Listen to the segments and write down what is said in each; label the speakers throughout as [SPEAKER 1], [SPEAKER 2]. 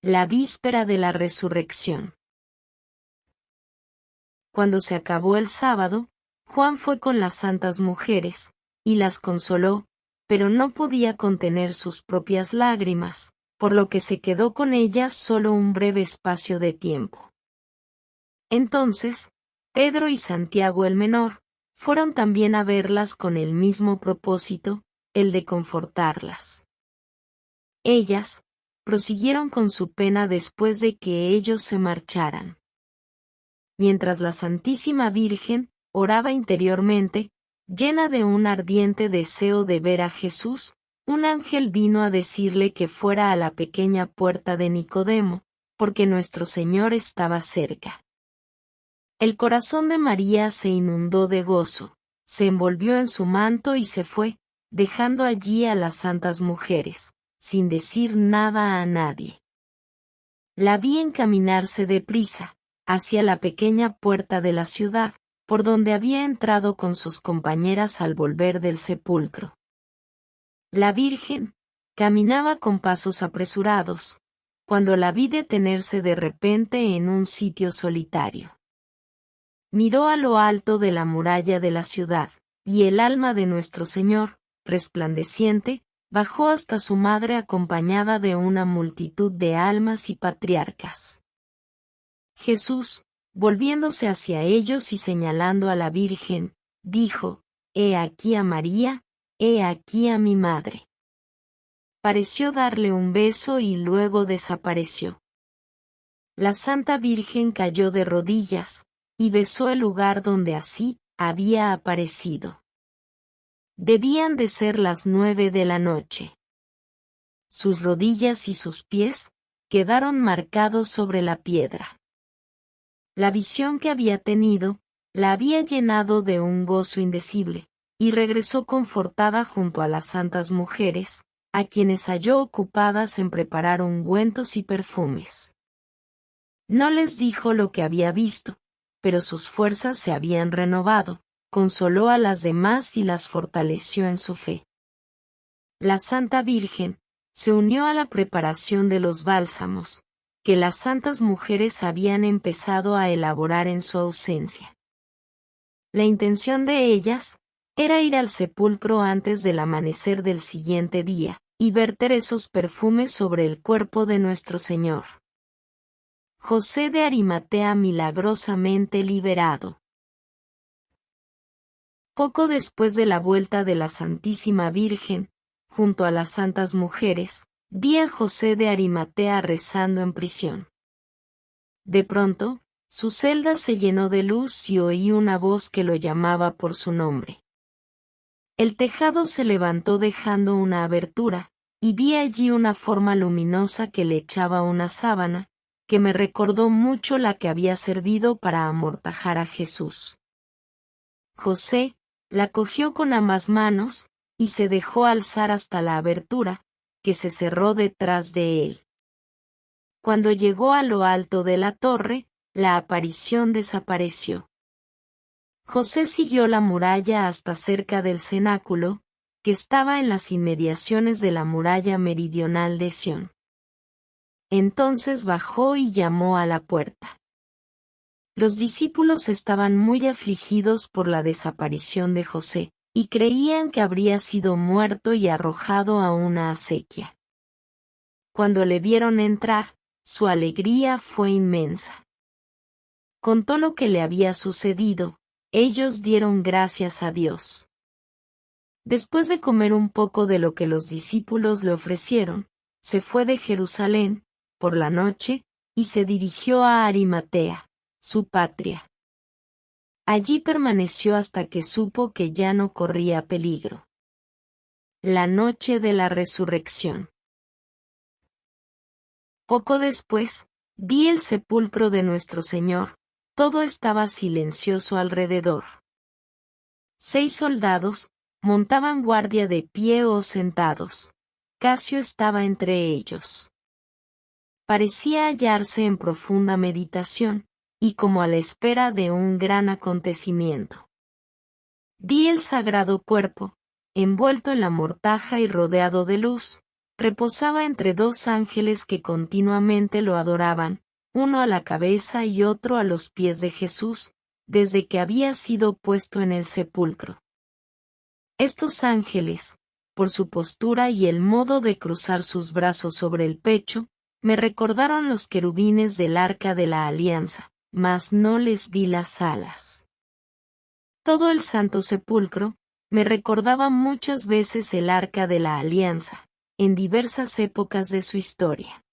[SPEAKER 1] La víspera de la resurrección. Cuando se acabó el sábado, Juan fue con las santas mujeres, y las consoló, pero no podía contener sus propias lágrimas, por lo que se quedó con ellas solo un breve espacio de tiempo. Entonces, Pedro y Santiago el menor, fueron también a verlas con el mismo propósito, el de confortarlas. Ellas, prosiguieron con su pena después de que ellos se marcharan. Mientras la Santísima Virgen oraba interiormente, llena de un ardiente deseo de ver a Jesús, un ángel vino a decirle que fuera a la pequeña puerta de Nicodemo, porque nuestro Señor estaba cerca. El corazón de María se inundó de gozo, se envolvió en su manto y se fue, dejando allí a las santas mujeres, sin decir nada a nadie. La vi encaminarse deprisa, hacia la pequeña puerta de la ciudad, por donde había entrado con sus compañeras al volver del sepulcro. La Virgen caminaba con pasos apresurados, cuando la vi detenerse de repente en un sitio solitario. Miró a lo alto de la muralla de la ciudad, y el alma de nuestro Señor, resplandeciente, bajó hasta su madre acompañada de una multitud de almas y patriarcas. Jesús, volviéndose hacia ellos y señalando a la Virgen, dijo: «He aquí a María, he aquí a mi madre». Pareció darle un beso y luego desapareció. La Santa Virgen cayó de rodillas, y besó el lugar donde así había aparecido. Debían de ser las 9 de la noche. Sus rodillas y sus pies quedaron marcados sobre la piedra. La visión que había tenido la había llenado de un gozo indecible, y regresó confortada junto a las santas mujeres, a quienes halló ocupadas en preparar ungüentos y perfumes. No les dijo lo que había visto, pero sus fuerzas se habían renovado, consoló a las demás y las fortaleció en su fe. La Santa Virgen se unió a la preparación de los bálsamos, que las santas mujeres habían empezado a elaborar en su ausencia. La intención de ellas era ir al sepulcro antes del amanecer del siguiente día, y verter esos perfumes sobre el cuerpo de nuestro Señor. José de Arimatea milagrosamente liberado. Poco después de la vuelta de la Santísima Virgen, junto a las santas mujeres, vi a José de Arimatea rezando en prisión. De pronto, su celda se llenó de luz y oí una voz que lo llamaba por su nombre. El tejado se levantó dejando una abertura, y vi allí una forma luminosa que le echaba una sábana, que me recordó mucho la que había servido para amortajar a Jesús. José la cogió con ambas manos, y se dejó alzar hasta la abertura, que se cerró detrás de él. Cuando llegó a lo alto de la torre, la aparición desapareció. José siguió la muralla hasta cerca del cenáculo, que estaba en las inmediaciones de la muralla meridional de Sión. Entonces bajó y llamó a la puerta. Los discípulos estaban muy afligidos por la desaparición de José, y creían que habría sido muerto y arrojado a una acequia. Cuando le vieron entrar, su alegría fue inmensa. Contó lo que le había sucedido, ellos dieron gracias a Dios. Después de comer un poco de lo que los discípulos le ofrecieron, se fue de Jerusalén, por la noche, y se dirigió a Arimatea, su patria. Allí permaneció hasta que supo que ya no corría peligro. La noche de la resurrección. Poco después, vi el sepulcro de nuestro Señor, todo estaba silencioso alrededor. 6 soldados montaban guardia de pie o sentados. Casio estaba entre ellos. Parecía hallarse en profunda meditación, y como a la espera de un gran acontecimiento. Vi el sagrado cuerpo, envuelto en la mortaja y rodeado de luz, reposaba entre dos ángeles que continuamente lo adoraban, uno a la cabeza y otro a los pies de Jesús, desde que había sido puesto en el sepulcro. Estos ángeles, por su postura y el modo de cruzar sus brazos sobre el pecho, me recordaron los querubines del Arca de la Alianza, mas no les vi las alas. Todo el Santo Sepulcro me recordaba muchas veces el Arca de la Alianza, en diversas épocas de su historia.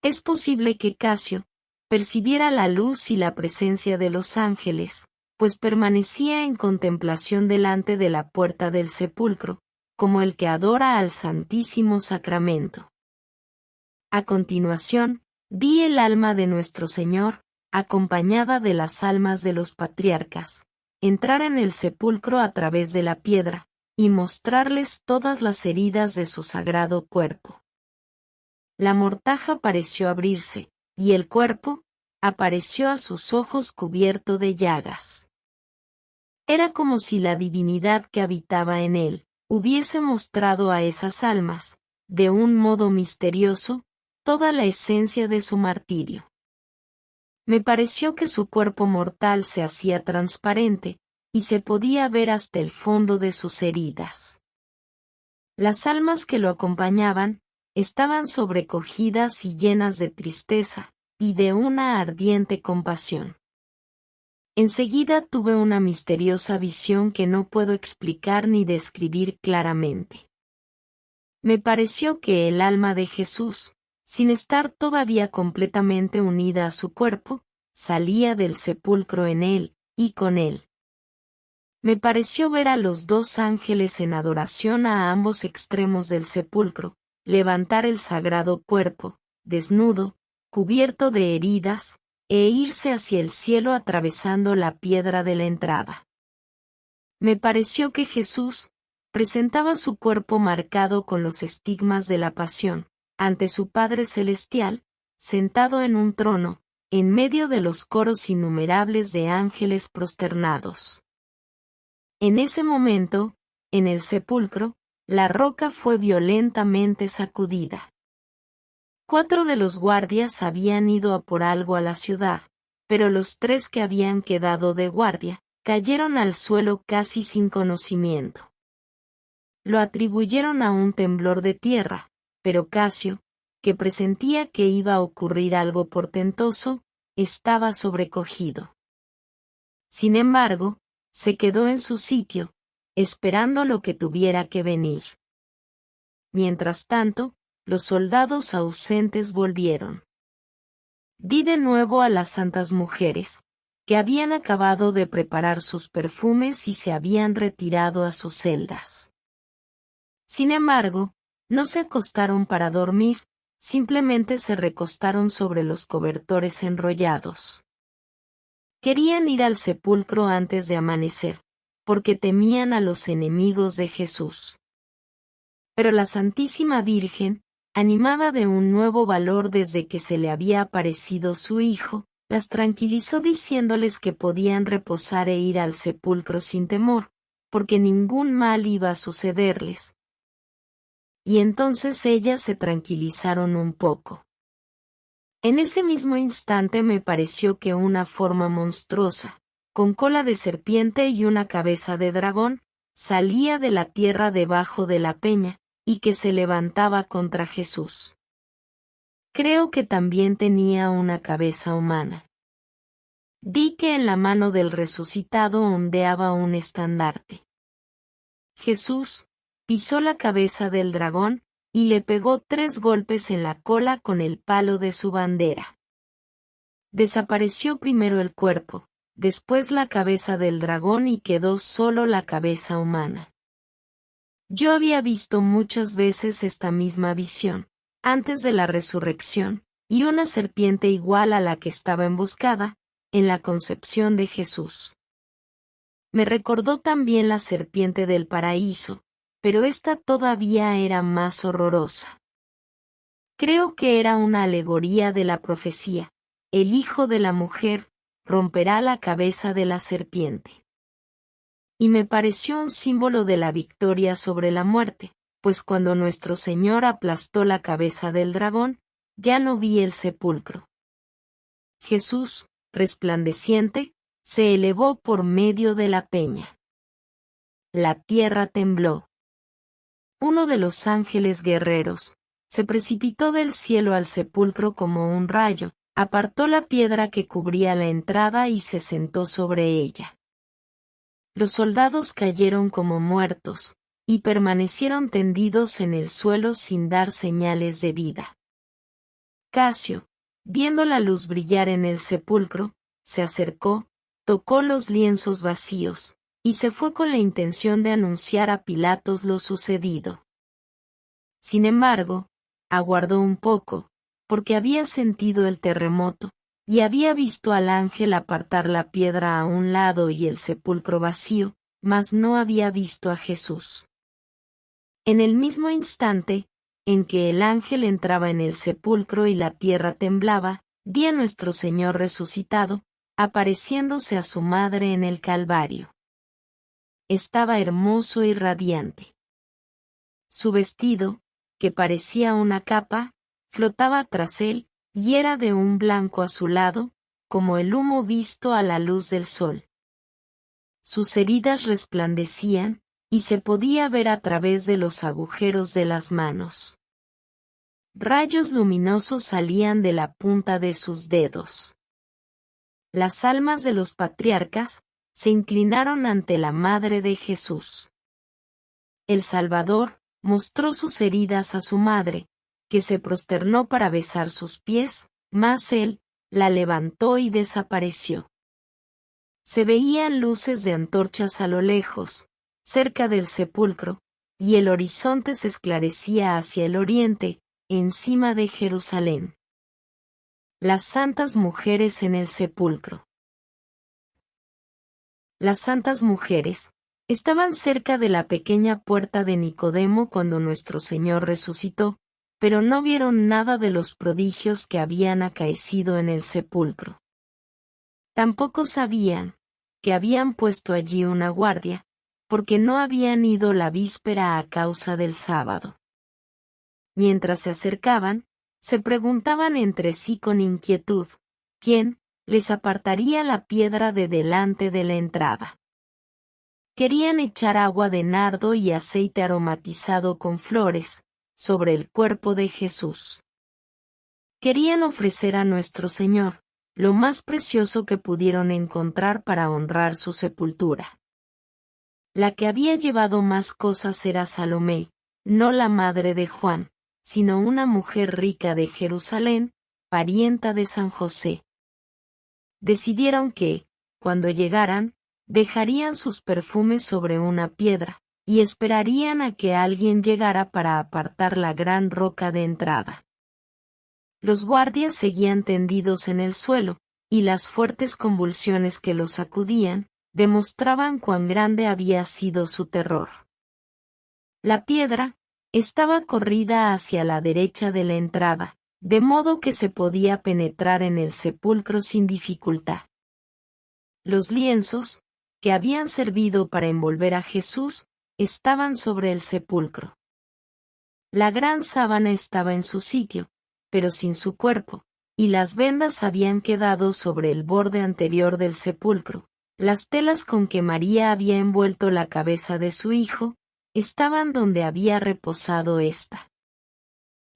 [SPEAKER 1] Es posible que Casio percibiera la luz y la presencia de los ángeles, pues permanecía en contemplación delante de la puerta del sepulcro, como el que adora al Santísimo Sacramento. A continuación, vi el alma de nuestro Señor, acompañada de las almas de los patriarcas, entrar en el sepulcro a través de la piedra, y mostrarles todas las heridas de su sagrado cuerpo. La mortaja pareció abrirse, y el cuerpo apareció a sus ojos cubierto de llagas. Era como si la divinidad que habitaba en él hubiese mostrado a esas almas, de un modo misterioso, toda la esencia de su martirio. Me pareció que su cuerpo mortal se hacía transparente, y se podía ver hasta el fondo de sus heridas. Las almas que lo acompañaban estaban sobrecogidas y llenas de tristeza, y de una ardiente compasión. Enseguida tuve una misteriosa visión que no puedo explicar ni describir claramente. Me pareció que el alma de Jesús, sin estar todavía completamente unida a su cuerpo, salía del sepulcro en él, y con él. Me pareció ver a los dos ángeles en adoración a ambos extremos del sepulcro, levantar el sagrado cuerpo, desnudo, cubierto de heridas, e irse hacia el cielo atravesando la piedra de la entrada. Me pareció que Jesús presentaba su cuerpo marcado con los estigmas de la pasión, ante su Padre Celestial, sentado en un trono, en medio de los coros innumerables de ángeles prosternados. En ese momento, en el sepulcro, la roca fue violentamente sacudida. 4 de los guardias habían ido a por algo a la ciudad, pero los 3 que habían quedado de guardia, cayeron al suelo casi sin conocimiento. Lo atribuyeron a un temblor de tierra, pero Casio, que presentía que iba a ocurrir algo portentoso, estaba sobrecogido. Sin embargo, se quedó en su sitio, esperando lo que tuviera que venir. Mientras tanto, los soldados ausentes volvieron. Vi de nuevo a las santas mujeres, que habían acabado de preparar sus perfumes y se habían retirado a sus celdas. Sin embargo, no se acostaron para dormir, simplemente se recostaron sobre los cobertores enrollados. Querían ir al sepulcro antes de amanecer, porque temían a los enemigos de Jesús. Pero la Santísima Virgen, animada de un nuevo valor desde que se le había aparecido su hijo, las tranquilizó diciéndoles que podían reposar e ir al sepulcro sin temor, porque ningún mal iba a sucederles. Y entonces ellas se tranquilizaron un poco. En ese mismo instante me pareció que una forma monstruosa, con cola de serpiente y una cabeza de dragón, salía de la tierra debajo de la peña, y que se levantaba contra Jesús. Creo que también tenía una cabeza humana. Vi que en la mano del resucitado ondeaba un estandarte. Jesús pisó la cabeza del dragón, y le pegó 3 golpes en la cola con el palo de su bandera. Desapareció primero el cuerpo, después la cabeza del dragón y quedó solo la cabeza humana. Yo había visto muchas veces esta misma visión, antes de la resurrección, y una serpiente igual a la que estaba emboscada, en la concepción de Jesús. Me recordó también la serpiente del paraíso, pero esta todavía era más horrorosa. Creo que era una alegoría de la profecía: el hijo de la mujer romperá la cabeza de la serpiente. Y me pareció un símbolo de la victoria sobre la muerte, pues cuando nuestro Señor aplastó la cabeza del dragón, ya no vi el sepulcro. Jesús, resplandeciente, se elevó por medio de la peña. La tierra tembló. Uno de los ángeles guerreros se precipitó del cielo al sepulcro como un rayo, apartó la piedra que cubría la entrada y se sentó sobre ella. Los soldados cayeron como muertos, y permanecieron tendidos en el suelo sin dar señales de vida. Casio, viendo la luz brillar en el sepulcro, se acercó, tocó los lienzos vacíos, y se fue con la intención de anunciar a Pilatos lo sucedido. Sin embargo, aguardó un poco, porque había sentido el terremoto, y había visto al ángel apartar la piedra a un lado y el sepulcro vacío, mas no había visto a Jesús. En el mismo instante, en que el ángel entraba en el sepulcro y la tierra temblaba, vi a nuestro Señor resucitado, apareciéndose a su madre en el Calvario. Estaba hermoso y radiante. Su vestido, que parecía una capa, flotaba tras él, y era de un blanco azulado, como el humo visto a la luz del sol. Sus heridas resplandecían, y se podía ver a través de los agujeros de las manos. Rayos luminosos salían de la punta de sus dedos. Las almas de los patriarcas se inclinaron ante la Madre de Jesús. El Salvador mostró sus heridas a su madre, que se prosternó para besar sus pies, mas él la levantó y desapareció. Se veían luces de antorchas a lo lejos, cerca del sepulcro, y el horizonte se esclarecía hacia el oriente, encima de Jerusalén. Las santas mujeres en el sepulcro. Las santas mujeres estaban cerca de la pequeña puerta de Nicodemo cuando nuestro Señor resucitó, pero no vieron nada de los prodigios que habían acaecido en el sepulcro. Tampoco sabían que habían puesto allí una guardia, porque no habían ido la víspera a causa del sábado. Mientras se acercaban, se preguntaban entre sí con inquietud, ¿quién les apartaría la piedra de delante de la entrada? Querían echar agua de nardo y aceite aromatizado con flores sobre el cuerpo de Jesús. Querían ofrecer a nuestro Señor lo más precioso que pudieron encontrar para honrar su sepultura. La que había llevado más cosas era Salomé, no la madre de Juan, sino una mujer rica de Jerusalén, parienta de San José. Decidieron que, cuando llegaran, dejarían sus perfumes sobre una piedra, y esperarían a que alguien llegara para apartar la gran roca de entrada. Los guardias seguían tendidos en el suelo, y las fuertes convulsiones que los sacudían, demostraban cuán grande había sido su terror. La piedra estaba corrida hacia la derecha de la entrada, de modo que se podía penetrar en el sepulcro sin dificultad. Los lienzos, que habían servido para envolver a Jesús, estaban sobre el sepulcro. La gran sábana estaba en su sitio, pero sin su cuerpo, y las vendas habían quedado sobre el borde anterior del sepulcro. Las telas con que María había envuelto la cabeza de su hijo, estaban donde había reposado ésta.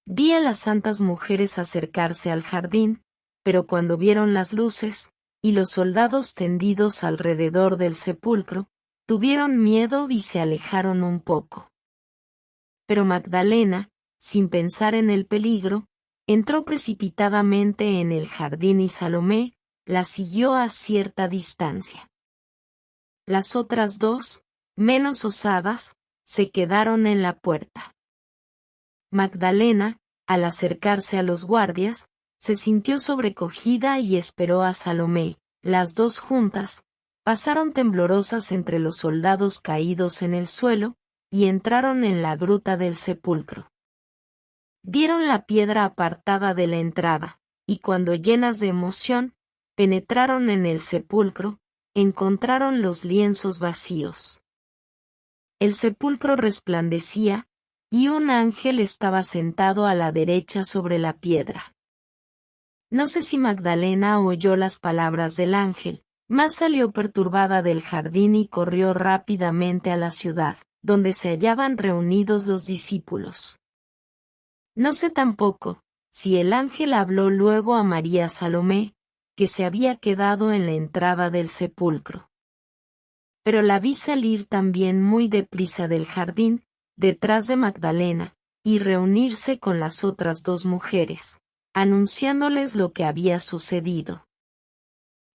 [SPEAKER 1] Vi a las santas mujeres acercarse al jardín, pero cuando vieron las luces, y los soldados tendidos alrededor del sepulcro, tuvieron miedo y se alejaron un poco. Pero Magdalena, sin pensar en el peligro, entró precipitadamente en el jardín y Salomé la siguió a cierta distancia. Las otras dos, menos osadas, se quedaron en la puerta. Magdalena, al acercarse a los guardias, se sintió sobrecogida y esperó a Salomé. Las dos juntas pasaron temblorosas entre los soldados caídos en el suelo, y entraron en la gruta del sepulcro. Vieron la piedra apartada de la entrada, y cuando llenas de emoción, penetraron en el sepulcro, encontraron los lienzos vacíos. El sepulcro resplandecía, y un ángel estaba sentado a la derecha sobre la piedra. No sé si Magdalena oyó las palabras del ángel, mas salió perturbada del jardín y corrió rápidamente a la ciudad, donde se hallaban reunidos los discípulos. No sé tampoco si el ángel habló luego a María Salomé, que se había quedado en la entrada del sepulcro. Pero la vi salir también muy deprisa del jardín, detrás de Magdalena, y reunirse con las otras dos mujeres, anunciándoles lo que había sucedido.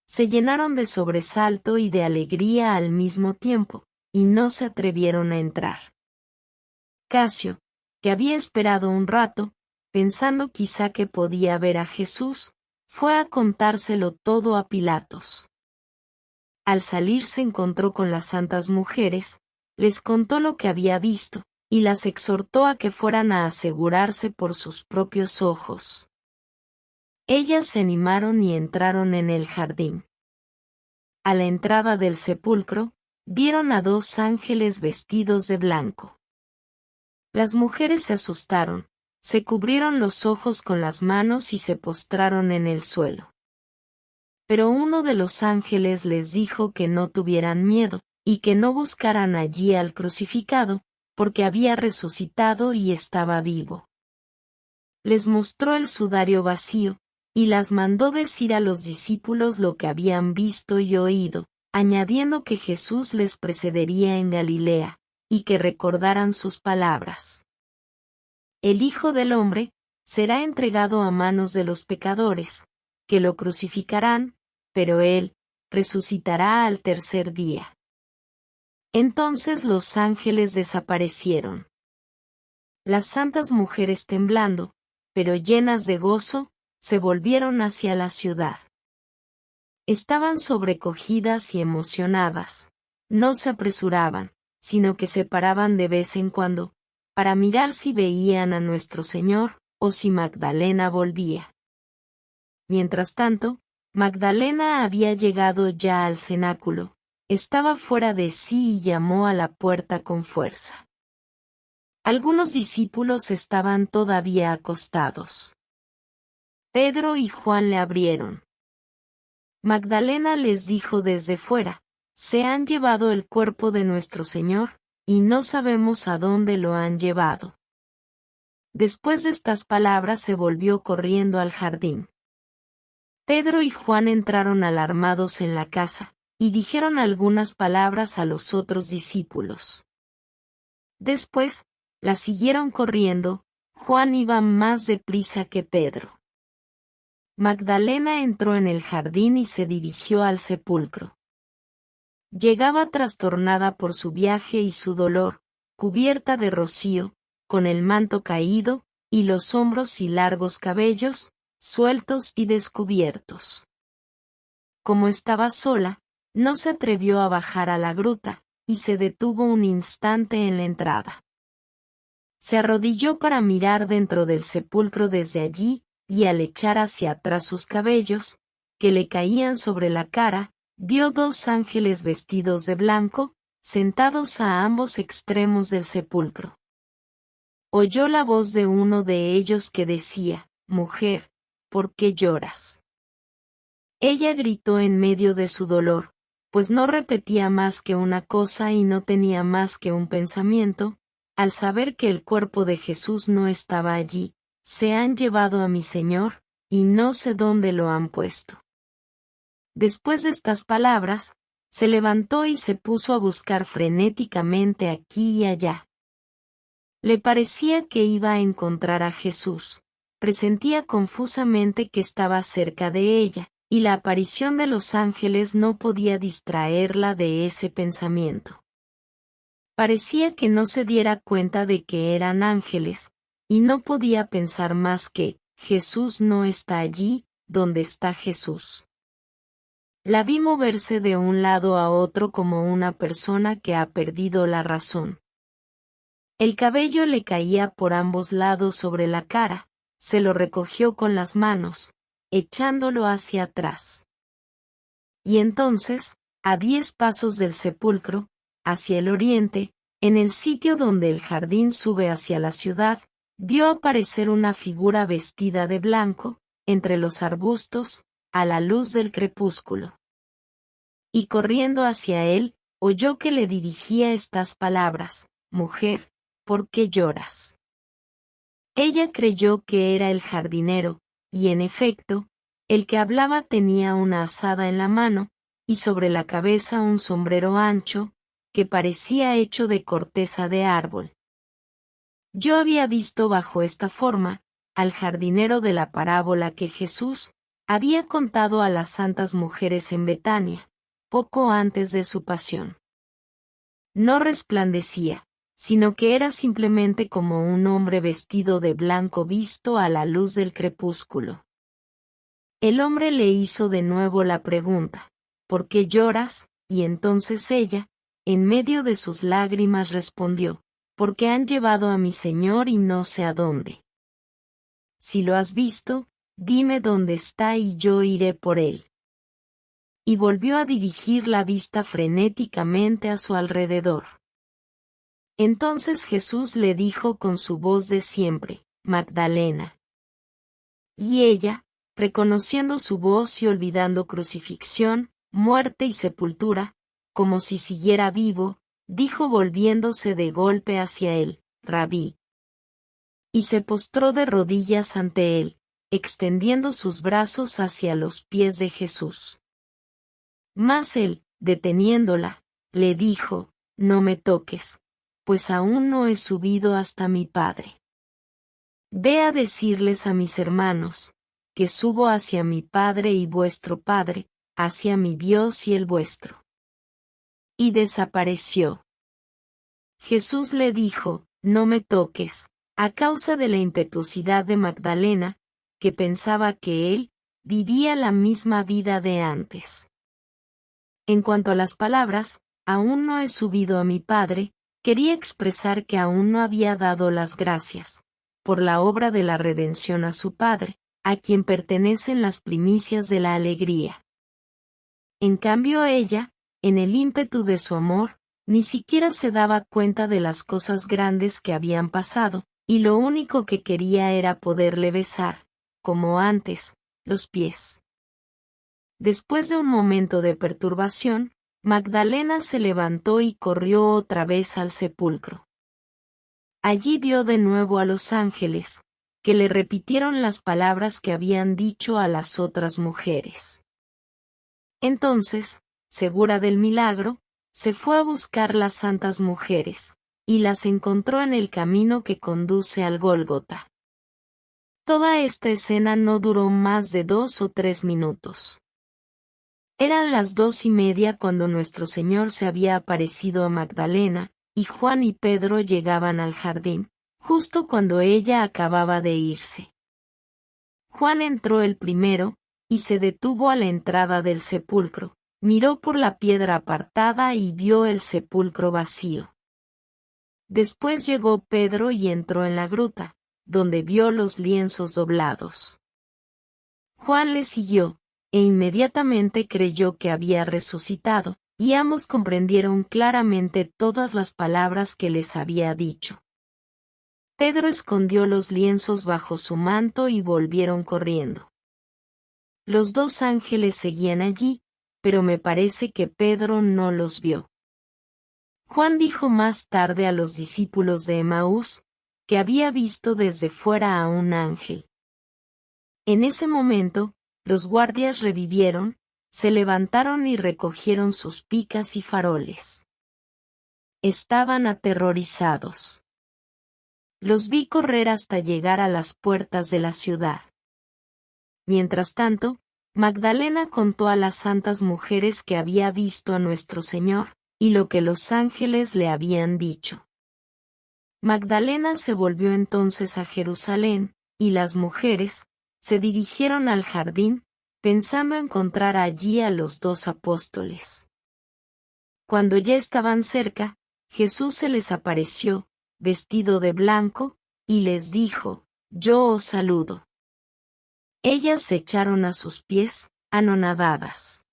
[SPEAKER 1] Se llenaron de sobresalto y de alegría al mismo tiempo, y no se atrevieron a entrar. Casio, que había esperado un rato, pensando quizá que podía ver a Jesús, fue a contárselo todo a Pilatos. Al salir se encontró con las santas mujeres, les contó lo que había visto, y las exhortó a que fueran a asegurarse por sus propios ojos. Ellas se animaron y entraron en el jardín. A la entrada del sepulcro, vieron a dos ángeles vestidos de blanco. Las mujeres se asustaron, se cubrieron los ojos con las manos y se postraron en el suelo. Pero uno de los ángeles les dijo que no tuvieran miedo, y que no buscaran allí al crucificado, porque había resucitado y estaba vivo. Les mostró el sudario vacío, y las mandó decir a los discípulos lo que habían visto y oído, añadiendo que Jesús les precedería en Galilea, y que recordaran sus palabras. El Hijo del Hombre será entregado a manos de los pecadores, que lo crucificarán, pero él resucitará al tercer día. Entonces los ángeles desaparecieron. Las santas mujeres temblando, pero llenas de gozo, se volvieron hacia la ciudad. Estaban sobrecogidas y emocionadas. No se apresuraban, sino que se paraban de vez en cuando, para mirar si veían a nuestro Señor, o si Magdalena volvía. Mientras tanto, Magdalena había llegado ya al cenáculo, estaba fuera de sí y llamó a la puerta con fuerza. Algunos discípulos estaban todavía acostados. Pedro y Juan le abrieron. Magdalena les dijo desde fuera: se han llevado el cuerpo de nuestro Señor, y no sabemos a dónde lo han llevado. Después de estas palabras se volvió corriendo al jardín. Pedro y Juan entraron alarmados en la casa, y dijeron algunas palabras a los otros discípulos. Después, la siguieron corriendo. Juan iba más deprisa que Pedro. Magdalena entró en el jardín y se dirigió al sepulcro. Llegaba trastornada por su viaje y su dolor, cubierta de rocío, con el manto caído, y los hombros y largos cabellos, sueltos y descubiertos. Como estaba sola, no se atrevió a bajar a la gruta, y se detuvo un instante en la entrada. Se arrodilló para mirar dentro del sepulcro desde allí, y al echar hacia atrás sus cabellos, que le caían sobre la cara, vio dos ángeles vestidos de blanco, sentados a ambos extremos del sepulcro. Oyó la voz de uno de ellos que decía: «Mujer, ¿por qué lloras?». Ella gritó en medio de su dolor, pues no repetía más que una cosa y no tenía más que un pensamiento, al saber que el cuerpo de Jesús no estaba allí: «Se han llevado a mi Señor, y no sé dónde lo han puesto». Después de estas palabras, se levantó y se puso a buscar frenéticamente aquí y allá. Le parecía que iba a encontrar a Jesús, presentía confusamente que estaba cerca de ella, y la aparición de los ángeles no podía distraerla de ese pensamiento. Parecía que no se diera cuenta de que eran ángeles, y no podía pensar más que: Jesús no está allí, donde está Jesús. La vi moverse de un lado a otro como una persona que ha perdido la razón. El cabello le caía por ambos lados sobre la cara, se lo recogió con las manos, echándolo hacia atrás. Y entonces, a 10 pasos del sepulcro, hacia el oriente, En el sitio donde el jardín sube hacia la ciudad, vio aparecer una figura vestida de blanco, entre los arbustos, a la luz del crepúsculo. Y corriendo hacia él, oyó que le dirigía estas palabras: «Mujer, ¿por qué lloras?». Ella creyó que era el jardinero, y en efecto, el que hablaba tenía una azada en la mano, y sobre la cabeza un sombrero ancho, que parecía hecho de corteza de árbol. Yo había visto bajo esta forma al jardinero de la parábola que Jesús había contado a las santas mujeres en Betania, poco antes de su pasión. No resplandecía, sino que era simplemente como un hombre vestido de blanco visto a la luz del crepúsculo. El hombre le hizo de nuevo la pregunta: «¿Por qué lloras?», y entonces ella, en medio de sus lágrimas, respondió: «Porque han llevado a mi Señor y no sé a dónde. Si lo has visto, dime dónde está y yo iré por él». Y volvió a dirigir la vista frenéticamente a su alrededor. Entonces Jesús le dijo con su voz de siempre: «Magdalena». Y ella, reconociendo su voz y olvidando crucifixión, muerte y sepultura, como si siguiera vivo, dijo volviéndose de golpe hacia él: «Rabí». Y se postró de rodillas ante él, extendiendo sus brazos hacia los pies de Jesús. Mas él, deteniéndola, le dijo: «No me toques, pues aún no he subido hasta mi Padre. Ve a decirles a mis hermanos, que subo hacia mi Padre y vuestro Padre, hacia mi Dios y el vuestro». Y desapareció. Jesús le dijo: «No me toques», a causa de la impetuosidad de Magdalena, que pensaba que él vivía la misma vida de antes. En cuanto a las palabras, «aún no he subido a mi Padre», quería expresar que aún no había dado las gracias por la obra de la redención a su Padre, a quien pertenecen las primicias de la alegría. En cambio ella, en el ímpetu de su amor, ni siquiera se daba cuenta de las cosas grandes que habían pasado, y lo único que quería era poderle besar, como antes, los pies. Después de un momento de perturbación, Magdalena se levantó y corrió otra vez al sepulcro. Allí vio de nuevo a los ángeles, que le repitieron las palabras que habían dicho a las otras mujeres. Entonces, segura del milagro, se fue a buscar las santas mujeres, y las encontró en el camino que conduce al Gólgota. Toda esta escena no duró más de 2 o 3 minutos. Eran las 2:30 cuando nuestro Señor se había aparecido a Magdalena, y Juan y Pedro llegaban al jardín, justo cuando ella acababa de irse. Juan entró el primero, y se detuvo a la entrada del sepulcro, miró por la piedra apartada y vio el sepulcro vacío. Después llegó Pedro y entró en la gruta, donde vio los lienzos doblados. Juan le siguió, e inmediatamente creyó que había resucitado, y ambos comprendieron claramente todas las palabras que les había dicho. Pedro escondió los lienzos bajo su manto y volvieron corriendo. Los 2 ángeles seguían allí, pero me parece que Pedro no los vio. Juan dijo más tarde a los discípulos de Emaús, que había visto desde fuera a un ángel. En ese momento, los guardias revivieron, se levantaron y recogieron sus picas y faroles. Estaban aterrorizados. Los vi correr hasta llegar a las puertas de la ciudad. Mientras tanto, Magdalena contó a las santas mujeres que había visto a nuestro Señor, y lo que los ángeles le habían dicho. Magdalena se volvió entonces a Jerusalén, y las mujeres se dirigieron al jardín, pensando encontrar allí a los 2 apóstoles. Cuando ya estaban cerca, Jesús se les apareció, vestido de blanco, y les dijo: «Yo os saludo». Ellas se echaron a sus pies, anonadadas.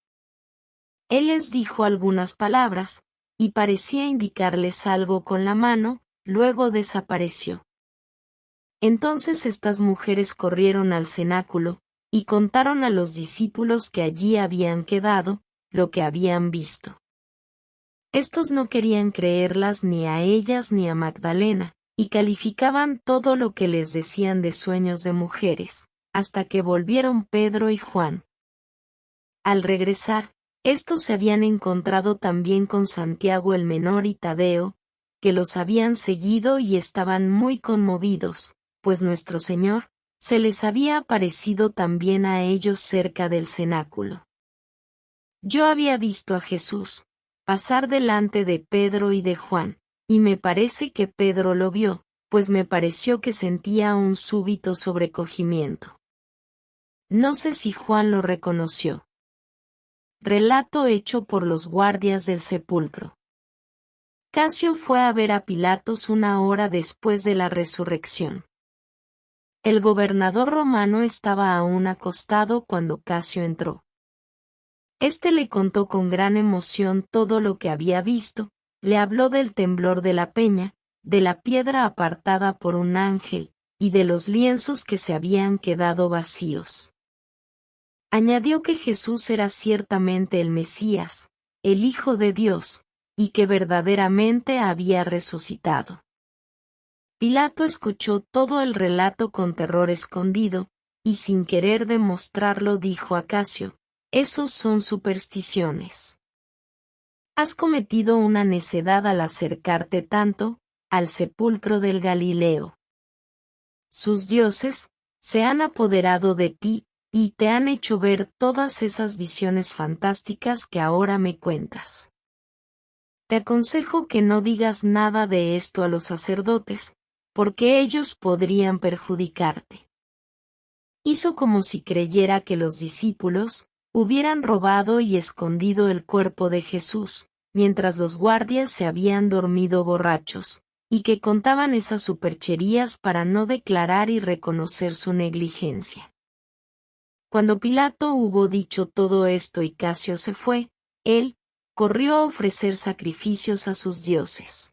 [SPEAKER 1] Él les dijo algunas palabras, y parecía indicarles algo con la mano, luego desapareció. Entonces estas mujeres corrieron al cenáculo, y contaron a los discípulos que allí habían quedado, lo que habían visto. Estos no querían creerlas ni a ellas ni a Magdalena, y calificaban todo lo que les decían de sueños de mujeres, hasta que volvieron Pedro y Juan. Al regresar, estos se habían encontrado también con Santiago el menor y Tadeo, que los habían seguido y estaban muy conmovidos, pues nuestro Señor se les había aparecido también a ellos cerca del cenáculo. Yo había visto a Jesús pasar delante de Pedro y de Juan, y me parece que Pedro lo vio, pues me pareció que sentía un súbito sobrecogimiento. No sé si Juan lo reconoció. Relato hecho por los guardias del sepulcro. Casio fue a ver a Pilatos una hora después de la resurrección. El gobernador romano estaba aún acostado cuando Casio entró. Este le contó con gran emoción todo lo que había visto, le habló del temblor de la peña, de la piedra apartada por un ángel, y de los lienzos que se habían quedado vacíos. Añadió que Jesús era ciertamente el Mesías, el Hijo de Dios, y que verdaderamente había resucitado. Pilato escuchó todo el relato con terror escondido, y sin querer demostrarlo dijo a Casio: «Esos son supersticiones. Has cometido una necedad al acercarte tanto al sepulcro del Galileo. Sus dioses se han apoderado de ti, y te han hecho ver todas esas visiones fantásticas que ahora me cuentas. Te aconsejo que no digas nada de esto a los sacerdotes, porque ellos podrían perjudicarte». Hizo como si creyera que los discípulos hubieran robado y escondido el cuerpo de Jesús, mientras los guardias se habían dormido borrachos, y que contaban esas supercherías para no declarar y reconocer su negligencia. Cuando Pilato hubo dicho todo esto y Casio se fue, él corrió a ofrecer sacrificios a sus dioses.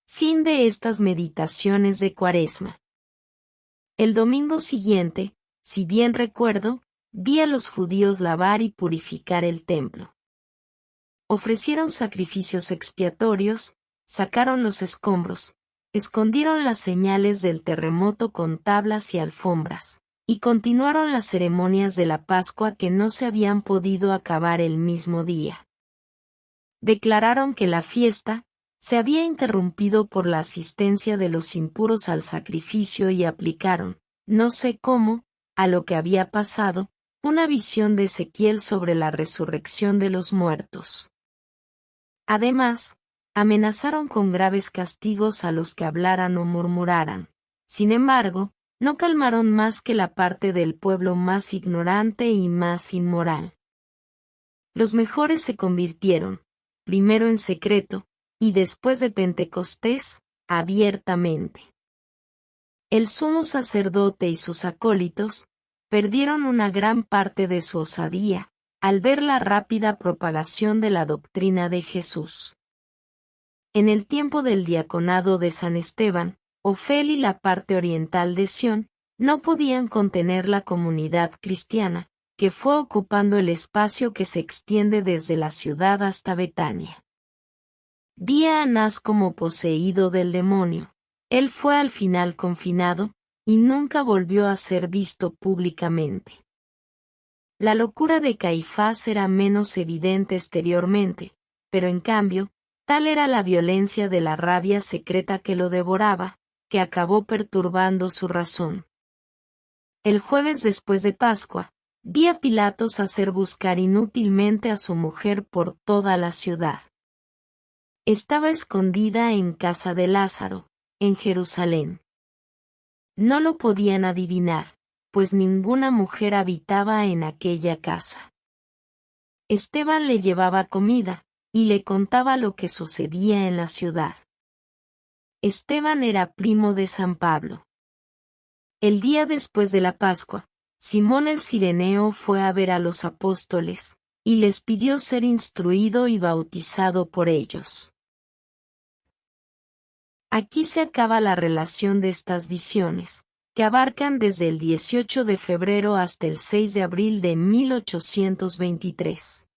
[SPEAKER 1] Fin de estas meditaciones de Cuaresma. El domingo siguiente, si bien recuerdo, vi a los judíos lavar y purificar el templo. Ofrecieron sacrificios expiatorios, sacaron los escombros, escondieron las señales del terremoto con tablas y alfombras, y continuaron las ceremonias de la Pascua que no se habían podido acabar el mismo día. Declararon que la fiesta se había interrumpido por la asistencia de los impuros al sacrificio y aplicaron, no sé cómo, a lo que había pasado, una visión de Ezequiel sobre la resurrección de los muertos. Además, amenazaron con graves castigos a los que hablaran o murmuraran. Sin embargo, no calmaron más que la parte del pueblo más ignorante y más inmoral. Los mejores se convirtieron, primero en secreto, y después de Pentecostés, abiertamente. El sumo sacerdote y sus acólitos perdieron una gran parte de su osadía al ver la rápida propagación de la doctrina de Jesús. En el tiempo del diaconado de San Esteban, Ofel y la parte oriental de Sión no podían contener la comunidad cristiana, que fue ocupando el espacio que se extiende desde la ciudad hasta Betania. Vi a Anás como poseído del demonio. Él fue al final confinado, y nunca volvió a ser visto públicamente. La locura de Caifás era menos evidente exteriormente, pero en cambio, tal era la violencia de la rabia secreta que lo devoraba, que acabó perturbando su razón. El jueves después de Pascua, vi a Pilatos hacer buscar inútilmente a su mujer por toda la ciudad. Estaba escondida en casa de Lázaro, en Jerusalén. No lo podían adivinar, pues ninguna mujer habitaba en aquella casa. Esteban le llevaba comida, y le contaba lo que sucedía en la ciudad. Esteban era primo de San Pablo. El día después de la Pascua, Simón el Cireneo fue a ver a los apóstoles, y les pidió ser instruido y bautizado por ellos. Aquí se acaba la relación de estas visiones, que abarcan desde el 18 de febrero hasta el 6 de abril de 1823.